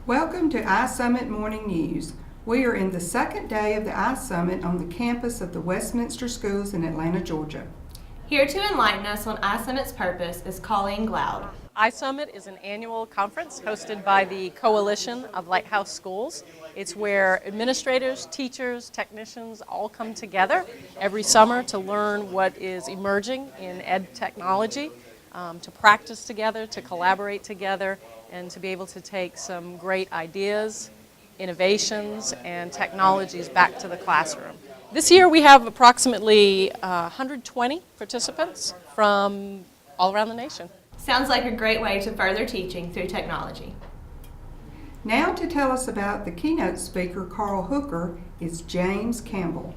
Welcome to iSummit Morning News. We are in the second day of the iSummit on the campus of the Westminster Schools in Atlanta, Georgia. Here to enlighten us on iSummit's purpose is Colleen Gloud. iSummit is an annual conference hosted by the Coalition of Lighthouse Schools. It's where administrators, teachers, technicians all come together every summer to learn what is emerging in ed technology, to practice together, to collaborate together, and to be able to take some great ideas, innovations, and technologies back to the classroom. This year we have approximately 120 participants from all around the nation. Sounds like a great way to further teaching through technology. Now to tell us about the keynote speaker, Carl Hooker, is James Campbell.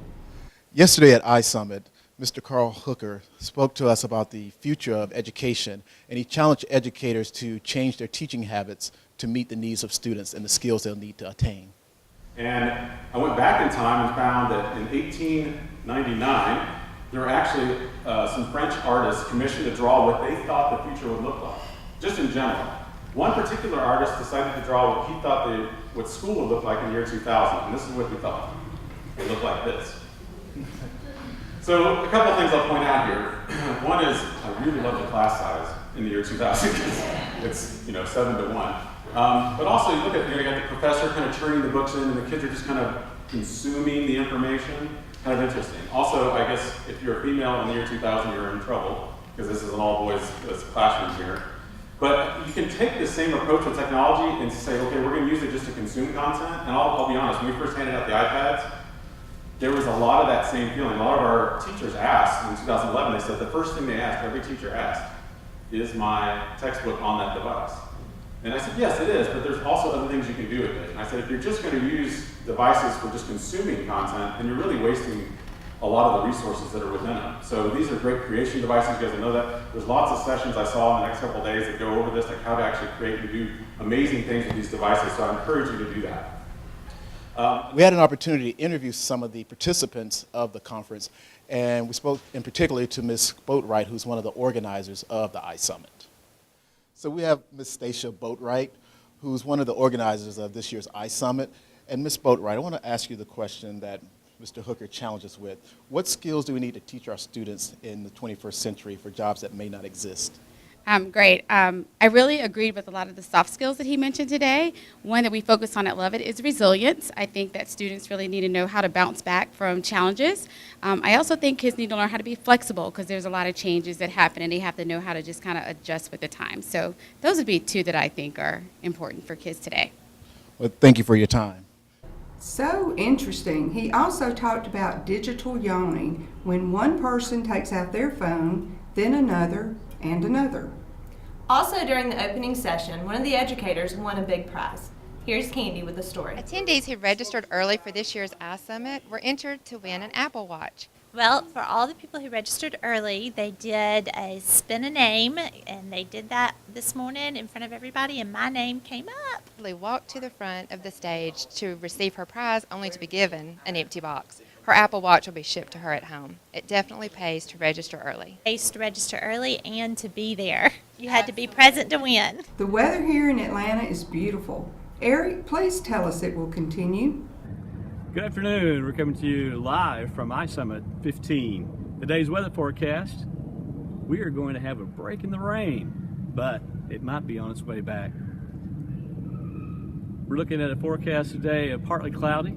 Yesterday at iSummit, Mr. Carl Hooker spoke to us about the future of education, and he challenged educators to change their teaching habits to meet the needs of students and the skills they'll need to attain. And I went back in time and found that in 1899, there were actually some French artists commissioned to draw what they thought the future would look like, just in general. One particular artist decided to draw what he thought what school would look like in the year 2000, and this is what he thought. It looked like this. So a couple of things I'll point out here. One is I really love the class size in the year 2000 because it's 7 to 1. But also you look at you got the professor kind of turning the books in, and the kids are just kind of consuming the information. Kind of interesting. Also, I guess if you're a female in the year 2000, you're in trouble because this is an all-boys classroom here. But you can take the same approach with technology and say, okay, we're going to use it just to consume content. And I'll be honest, when we first handed out the iPads, there was a lot of that same feeling. A lot of our teachers asked in 2011, they said the first thing they asked, every teacher asked, is my textbook on that device? And I said, yes, it is, but there's also other things you can do with it. And I said, if you're just going to use devices for just consuming content, then you're really wasting a lot of the resources that are within them. So these are great creation devices. You guys know that. There's lots of sessions I saw in the next couple of days that go over this, like how to actually create and do amazing things with these devices. So I encourage you to do that. We had an opportunity to interview some of the participants of the conference, and we spoke in particular to Ms. Boatwright, who's one of the organizers of the iSummit. So we have Ms. Stacia Boatwright, who's one of the organizers of this year's iSummit. And Ms. Boatwright, I want to ask you the question that Mr. Hooker challenged us with. What skills do we need to teach our students in the 21st century for jobs that may not exist? Great. I really agreed with a lot of the soft skills that he mentioned today. One that we focus on at Lovett is resilience. I think that students really need to know how to bounce back from challenges. I also think kids need to learn how to be flexible because there's a lot of changes that happen and they have to know how to just kind of adjust with the time. So those would be two that I think are important for kids today. Well, thank you for your time. So interesting. He also talked about digital yawning, when one person takes out their phone, then another, and another. Also during the opening session, one of the educators won a big prize. Here's Candy with the story. Attendees who registered early for this year's iSummit were entered to win an Apple Watch. Well, for all the people who registered early, they did a spin a name, and they did that this morning in front of everybody, and my name came up. They walked to the front of the stage to receive her prize, only to be given an empty box. Her Apple Watch will be shipped to her at home. It definitely pays to register early. Pays to register early and to be there. You had to be present to win. The weather here in Atlanta is beautiful. Eric, please tell us it will continue. Good afternoon. We're coming to you live from iSummit 15. Today's weather forecast, we are going to have a break in the rain, but it might be on its way back. We're looking at a forecast today of partly cloudy,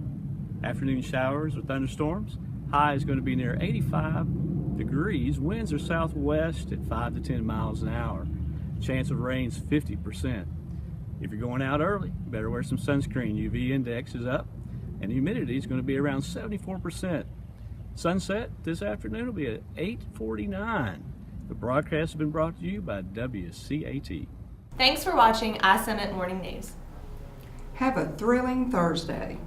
afternoon showers or thunderstorms. High is going to be near 85 degrees. Winds are southwest at 5 to 10 miles an hour. Chance of rain's 50%. If you're going out early, you better wear some sunscreen. UV index is up, and humidity is going to be around 74%. Sunset this afternoon will be at 8:49. The broadcast has been brought to you by WCAT. Thanks for watching iSummit Morning News. Have a thrilling Thursday.